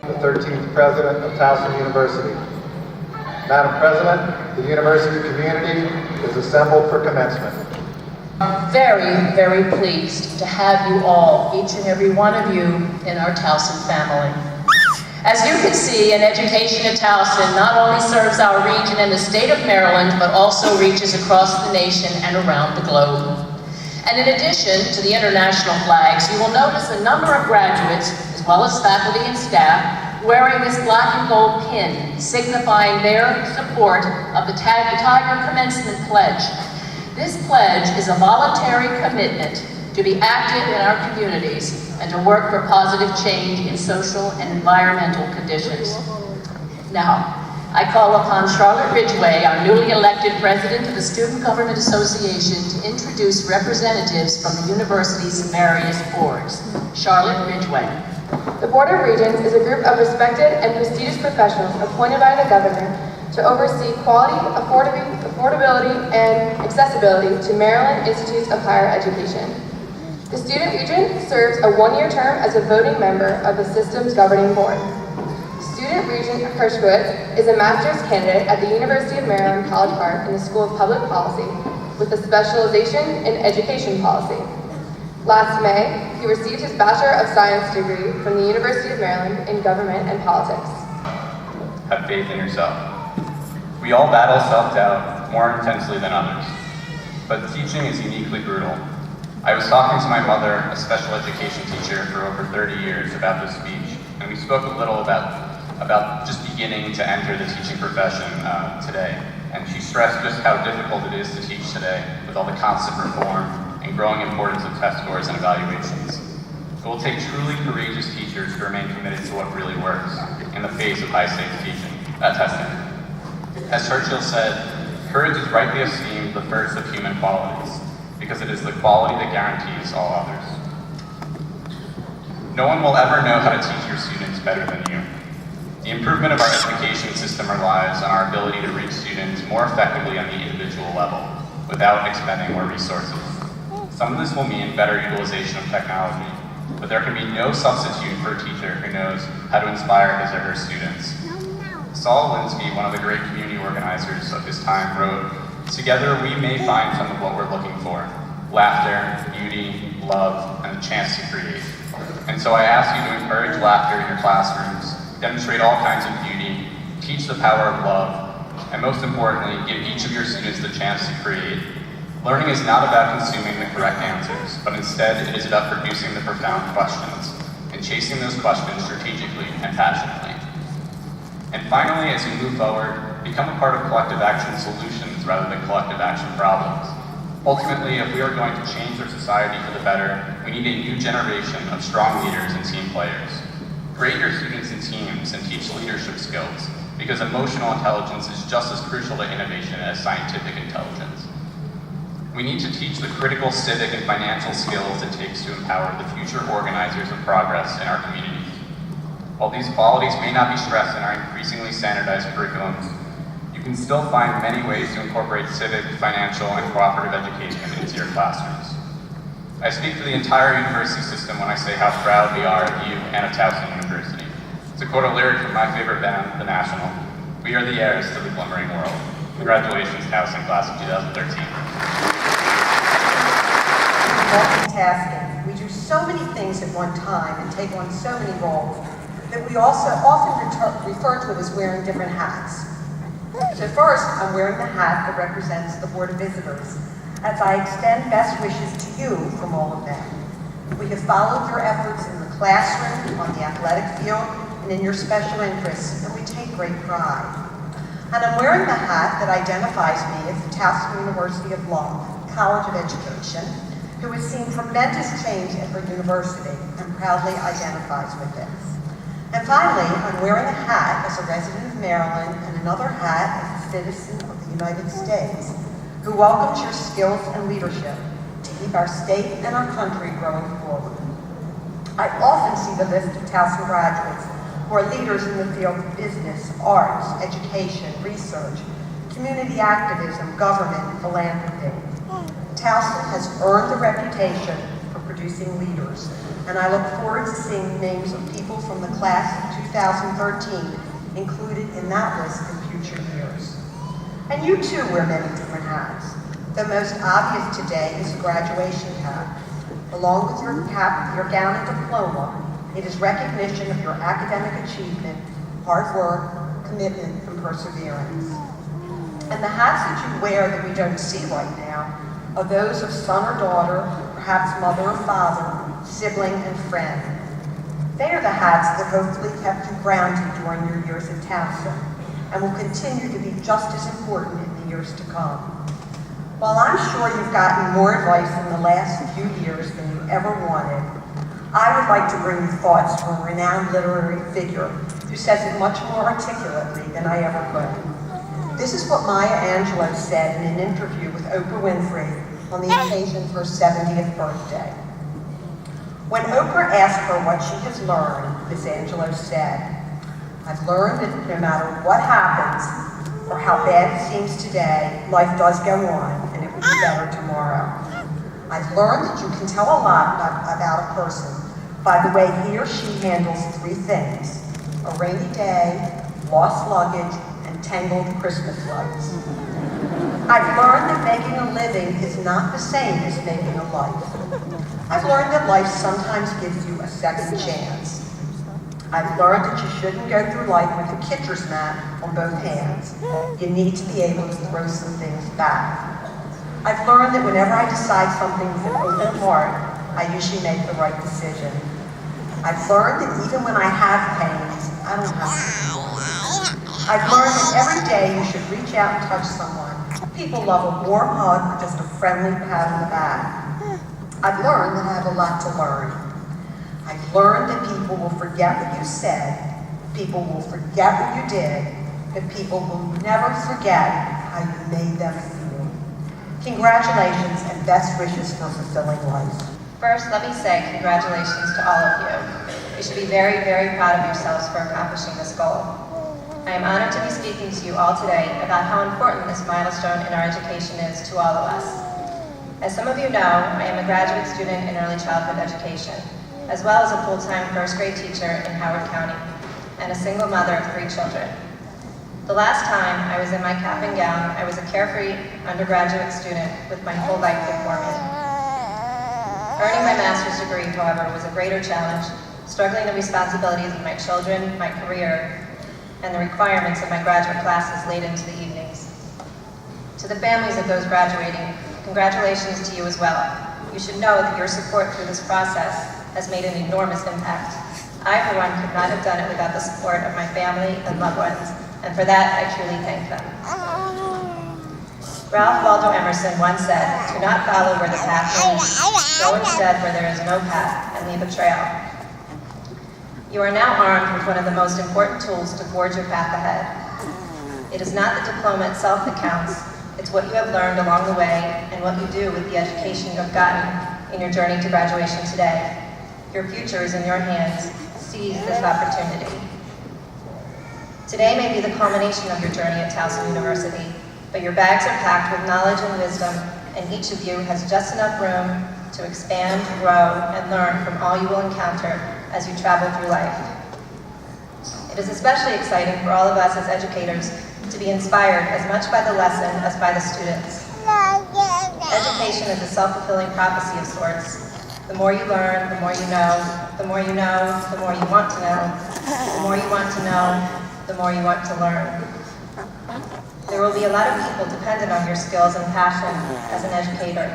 the 13th President of Towson University. Madam President, the university community is assembled for commencement. I'm very, very pleased to have you all, each and every one of you, in our Towson family. As you can see, an education at Towson not only serves our region and the state of Maryland, but also reaches across the nation and around the globe. And in addition to the international flags, you will notice a number of graduates, as well as faculty and staff, wearing this black and gold pin, signifying their support of the Tiger Commencement Pledge. This pledge is a voluntary commitment to be active in our communities and to work for positive change in social and environmental conditions. Now, I call upon Charlotte Ridgway, our newly elected president of the Student Government Association, to introduce representatives from the university's various boards. Charlotte Ridgway. The Board of Regents is a group of respected and prestigious professionals appointed by the governor to oversee quality, affordability, and accessibility to Maryland Institutes of Higher Education. The Student Regent serves a one-year term as a voting member of the system's governing board. Student Regent Hershowitz is a master's candidate at the University of Maryland College Park in the School of Public Policy with a specialization in education policy. Last May, he received his Bachelor of Science degree from the University of Maryland in Government and Politics. Have faith in yourself. We all battle self-doubt more intensely than others, but teaching is uniquely brutal. I was talking to my mother, a special education teacher for over 30 years, about this speech, and we spoke a little about just beginning to enter the teaching profession today. And she stressed just how difficult it is to teach today with all the constant reform and growing importance of test scores and evaluations. It will take truly courageous teachers to remain committed to what really works in the face of high-stakes testing. As Churchill said, courage is rightly esteemed the first of human qualities, because it is the quality that guarantees all others. No one will ever know how to teach your students better than you. The improvement of our education system relies on our ability to reach students more effectively on the individual level, without expending more resources. Some of this will mean better utilization of technology, but there can be no substitute for a teacher who knows how to inspire his or her students. Saul Linsky, one of the great community organizers of his time, wrote, "Together we may find some of what we're looking for: laughter, beauty, love, and the chance to create." And so I ask you to encourage laughter in your classrooms, demonstrate all kinds of beauty, teach the power of love, and most importantly, give each of your students the chance to create. Learning is not about consuming the correct answers, but instead it is about producing the profound questions and chasing those questions strategically and passionately. And finally, as you move forward, become a part of collective action solutions rather than collective action problems. Ultimately, if we are going to change our society for the better, we need a new generation of strong leaders and team players. Grade your students in teams and teach leadership skills, because emotional intelligence is just as crucial to innovation as scientific intelligence. We need to teach the critical civic and financial skills it takes to empower the future organizers of progress in our communities. While these qualities may not be stressed in our increasingly standardized curriculums, you can still find many ways to incorporate civic, financial, and cooperative education into your classrooms. I speak for the entire university system when I say how proud we are of you and of Towson University. To quote a lyric from my favorite band, The National, "We are the heirs to the glimmering world." Congratulations, Towson, class of 2013. Multitasking. We do so many things at one time and take on so many roles that we also often refer to it as wearing different hats. So first, I'm wearing the hat that represents the Board of Visitors, as I extend best wishes to you from all of them. We have followed your efforts in the classroom, on the athletic field, and in your special interests, and we take great pride. And I'm wearing the hat that identifies me as the Towson University of Law College of Education, who has seen tremendous change at her university and proudly identifies with this. And finally, I'm wearing a hat as a resident of Maryland and another hat as a citizen of the United States, who welcomes your skills and leadership to keep our state and our country growing forward. I often see the list of Towson graduates who are leaders in the field of business, arts, education, research, community activism, government, and philanthropy. Towson has earned the reputation for producing leaders, and I look forward to seeing names of people from the class of 2013 included in that list in future years. And you too wear many different hats. The most obvious today is the graduation hat. Along with your cap, your gown and diploma, it is recognition of your academic achievement, hard work, commitment, and perseverance. And the hats that you wear that we don't see right now are those of son or daughter, perhaps mother or father, sibling and friend. They are the hats that hopefully kept you grounded during your years at Towson and will continue to be just as important in the years to come. While I'm sure you've gotten more advice in the last few years than you ever wanted, I would like to bring you thoughts from a renowned literary figure who says it much more articulately than I ever could. This is what Maya Angelou said in an interview with Oprah Winfrey on the occasion of her 70th birthday. When Oprah asked her what she has learned, Ms. Angelou said, "I've learned that no matter what happens or how bad it seems today, life does go on and it will be better tomorrow. I've learned that you can tell a lot about a person by the way he or she handles three things: a rainy day, lost luggage, and tangled Christmas lights. I've learned that making a living is not the same as making a life. I've learned that life sometimes gives you a second chance. I've learned that you shouldn't go through life with a catcher's mat on both hands. You need to be able to throw some things back. I've learned that whenever I decide something with an open heart, I usually make the right decision. I've learned that even when I have pains, I don't have to ignore them. I've learned that every day you should reach out and touch someone. People love a warm hug or just a friendly pat on the back. I've learned that I have a lot to learn. I've learned that people will forget what you said, people will forget what you did, but people will never forget how you made them feel. Congratulations and best wishes for a fulfilling life." First, let me say congratulations to all of you. You should be very, very proud of yourselves for accomplishing this goal. I am honored to be speaking to you all today about how important this milestone in our education is to all of us. As some of you know, I am a graduate student in early childhood education, as well as a full-time first grade teacher in Howard County, and a single mother of 3 children. The last time I was in my cap and gown, I was a carefree undergraduate student with my whole life before me. Earning my master's degree, however, was a greater challenge, struggling the responsibilities of my children, my career, and the requirements of my graduate classes late into the evenings. To the families of those graduating, congratulations to you as well. You should know that your support through this process has made an enormous impact. I, for one, could not have done it without the support of my family and loved ones, and for that, I truly thank them. Ralph Waldo Emerson once said, "Do not follow where the path leads. Go instead where there is no path, and leave a trail." You are now armed with one of the most important tools to forge your path ahead. It is not the diploma itself that counts, it's what you have learned along the way and what you do with the education you have gotten in your journey to graduation today. Your future is in your hands. Seize this opportunity. Today may be the culmination of your journey at Towson University, but your bags are packed with knowledge and wisdom, and each of you has just enough room to expand, grow, and learn from all you will encounter as you travel through life. It is especially exciting for all of us as educators to be inspired as much by the lesson as by the students. Education is a self-fulfilling prophecy of sorts. The more you learn, the more you know. The more you know, the more you want to know. The more you want to know, the more you want to learn. There will be a lot of people dependent on your skills and passion as an educator.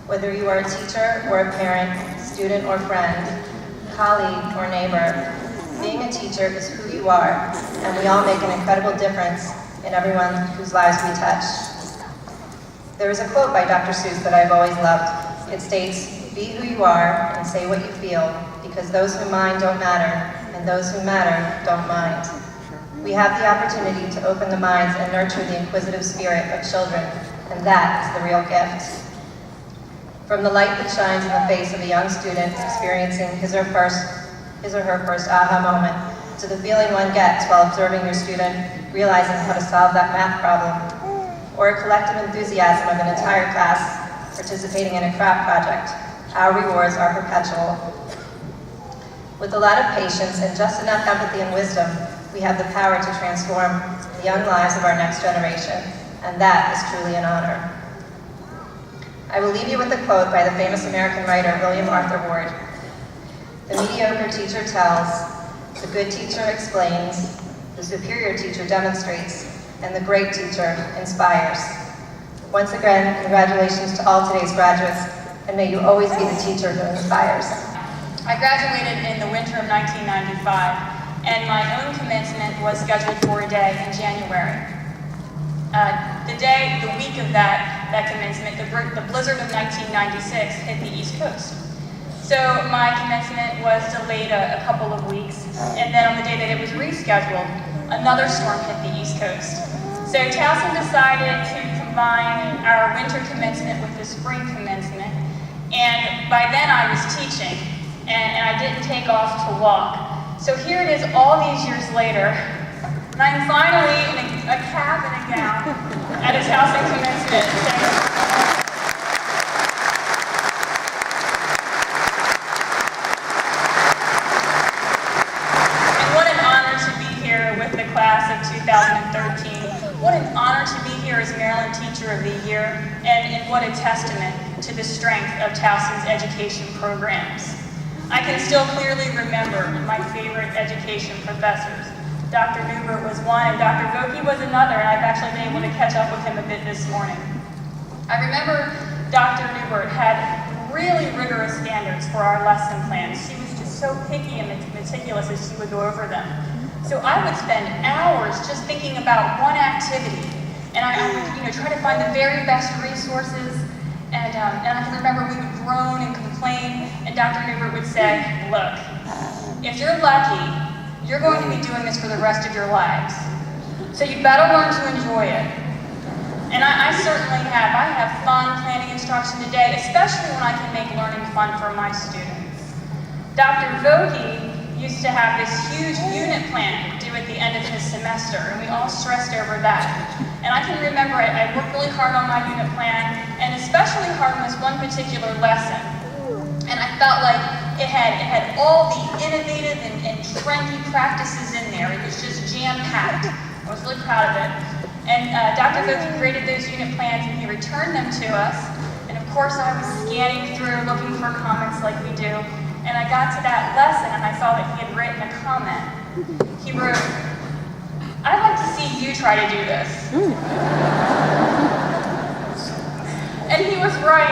Whether you are a teacher or a parent, student or friend, colleague or neighbor, being a teacher is who you are, and we all make an incredible difference in everyone whose lives we touch. There is a quote by Dr. Seuss that I've always loved. It states, "Be who you are and say what you feel, because those who mind don't matter, and those who matter don't mind." We have the opportunity to open the minds and nurture the inquisitive spirit of children, and that is the real gift. From the light that shines in the face of a young student experiencing his or her first aha moment, to the feeling one gets while observing your student realizing how to solve that math problem, or a collective enthusiasm of an entire class participating in a craft project, our rewards are perpetual. With a lot of patience and just enough empathy and wisdom, we have the power to transform the young lives of our next generation, and that is truly an honor. I will leave you with a quote by the famous American writer William Arthur Ward. The mediocre teacher tells, the good teacher explains, the superior teacher demonstrates, and the great teacher inspires. Once again, congratulations to all today's graduates, and may you always be the teacher who inspires. I graduated in the winter of 1995, and my own commencement was scheduled for a day in January. The week of that commencement, the blizzard of 1996 hit the East Coast. So my commencement was delayed a couple of weeks, and then on the day that it was rescheduled, another storm hit the East Coast. So Towson decided to combine our winter commencement with the spring commencement, and by then I was teaching, and I didn't take off to walk. So here it is all these years later, and I'm finally in a cap and a gown at a Towson commencement. And what an honor to be here with the class of 2013. What an honor to be here as Maryland Teacher of the Year, and what a testament to the strength of Towson's education programs. I can still clearly remember my favorite education professors. Dr. Newbert was one, and Dr. Vokey was another, and I've actually been able to catch up with him a bit this morning. I remember Dr. Newbert had really rigorous standards for our lesson plans. She was just so picky and meticulous as she would go over them. So I would spend hours just thinking about one activity, and I would try to find the very best resources, and I can remember we would groan and complain, and Dr. Newbert would say, look, if you're lucky, you're going to be doing this for the rest of your lives. So you better learn to enjoy it. And I certainly have. I have fun planning instruction today, especially when I can make learning fun for my students. Dr. Vokey used to have this huge unit plan due at the end of his semester, and we all stressed over that. And I can remember I worked really hard on my unit plan, and especially hard on this one particular lesson. And I felt like it had all the innovative and trendy practices in there. It was just jam-packed. I was really proud of it. And Dr. Vokey graded those unit plans, and he returned them to us. And of course, I was scanning through, looking for comments like we do. And I got to that lesson, and I saw that he had written a comment. He wrote, I'd like to see you try to do this. And he was right,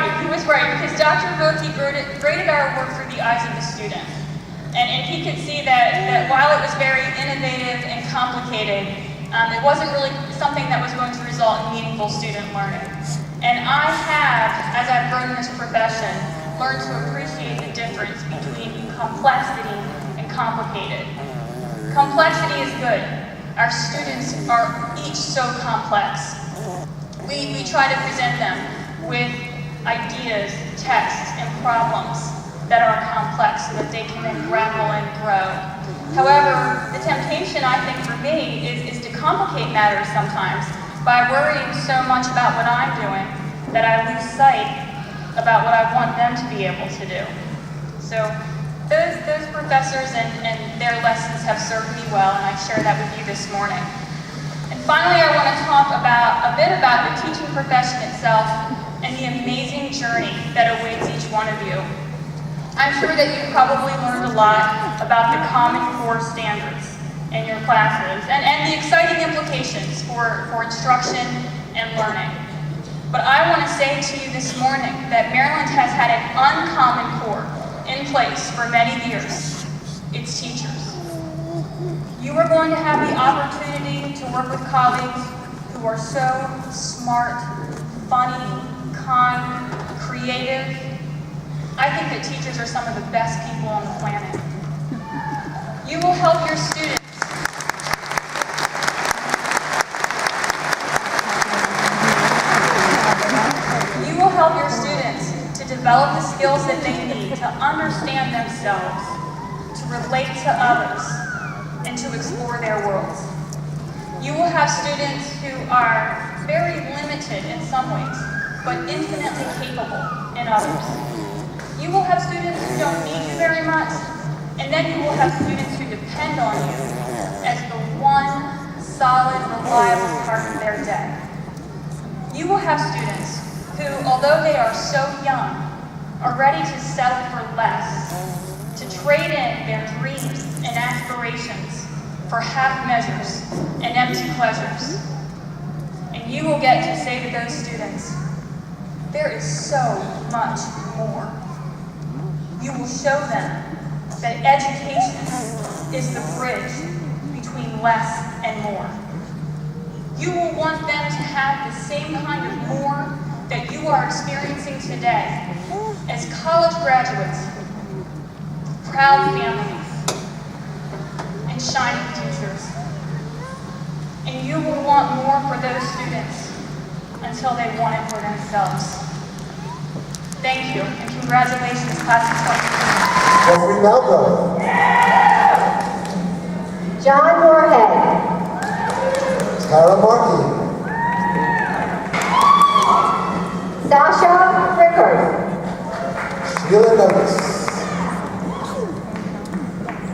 because Dr. Vokey graded our work through the eyes of the student. And he could see that while it was very innovative and complicated, it wasn't really something that was going to result in meaningful student learning. And I have, as I've grown in this profession, learned to appreciate the difference between complexity and complicated. Complexity is good. Our students are each so complex. We try to present them with ideas, texts, and problems that are complex so that they can then grapple and grow. However, the temptation, I think, for me is to complicate matters sometimes by worrying so much about what I'm doing that I lose sight about what I want them to be able to do. So those professors and their lessons have served me well, and I share that with you this morning. And finally, I want to talk a bit about the teaching profession itself and the amazing journey that awaits each one of you. I'm sure that you've probably learned a lot about the Common Core standards in your classes and the exciting implications for instruction and learning. But I want to say to you this morning that Maryland has had an uncommon core in place for many years. It's teachers. You are going to have the opportunity to work with colleagues who are so smart, funny, kind, creative. I think that teachers are some of the best people on the planet. You will help your students. You will help your students to develop the skills that they need to understand themselves, to relate to others, and to explore their worlds. You will have students who are very limited in some ways, but infinitely capable in others. You will have students who don't need you very much, And then you will have students who depend on you as the one solid, reliable part of their day. You will have students who, although they are so young, are ready to settle for less, to trade in their dreams and aspirations for half measures and empty pleasures. And you will get to say to those students, there is so much more. You will show them that education is the bridge between less and more. You will want them to have the same kind of more that you are experiencing today as college graduates, proud families, and shining futures. And you will want more for those students until they want it for themselves. Thank you, and congratulations, class of 2020. Where we now go? John Moorhead, Tara Markey, Sasha Rickard, Sheila Novis,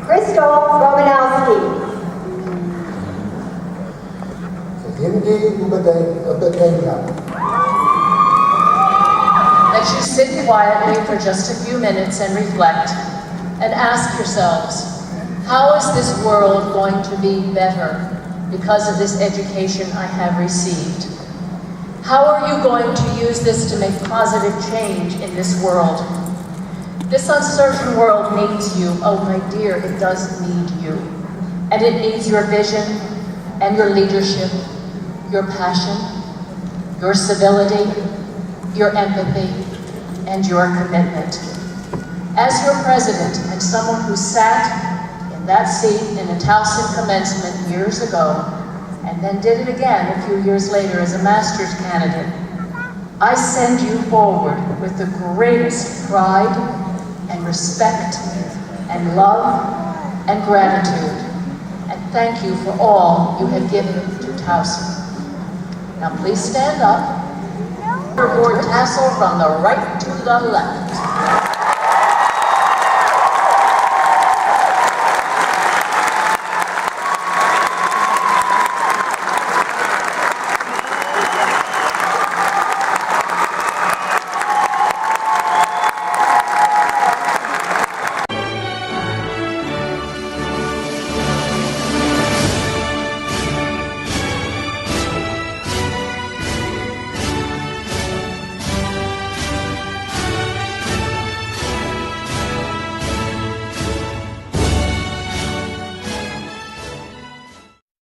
Crystal Romanowski, Hindi Ubadenya. Let you sit quietly for just a few minutes and reflect and ask yourselves, how is this world going to be better because of this education I have received? How are you going to use this to make positive change in this world? This uncertain world needs you. Oh my dear, it does need you. And it needs your vision and your leadership, your passion, your civility, your empathy, and your commitment. As your president and someone who sat in that seat in a Towson commencement years ago, and then did it again a few years later as a master's candidate, I send you forward with the greatest pride and respect and love and gratitude. And thank you for all you have given to Towson. Now please stand up. Your board tassel from the right to the left.